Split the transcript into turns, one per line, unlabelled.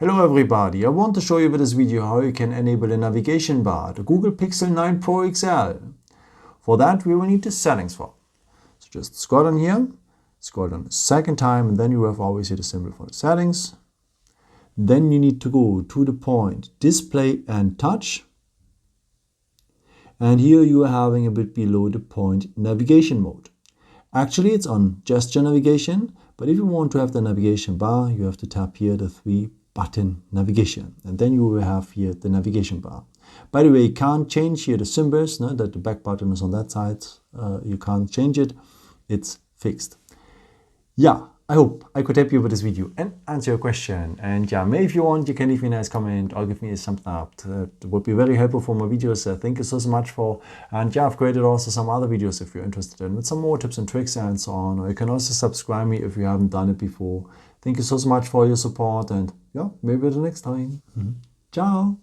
Hello everybody, I want to show you with this video how you can enable a navigation bar, the Google Pixel 9 Pro XL. For that we will need the settings for. So just scroll down here, scroll down a second time, and then you have always here the symbol for the settings. Then you need to go to the point display and touch. And here you are having a bit below the point navigation mode. Actually it's on gesture navigation, but if you want to have the navigation bar, you have to tap here the three-button navigation, and then you will have here the navigation bar. By the way, you can't change here the symbols, no, that the back button is on that side. You can't change it, it's fixed. Yeah, I hope I could help you with this video and answer your question. And yeah, maybe if you want, you can leave me a nice comment or give me a thumbs up. That would be very helpful for my videos. Thank you so much for. And yeah, I've created also some other videos if you're interested in, with some more tips and tricks and so on. Or you can also subscribe me if you haven't done it before. Thank you so much for your support, and yeah, maybe the next time. Ciao.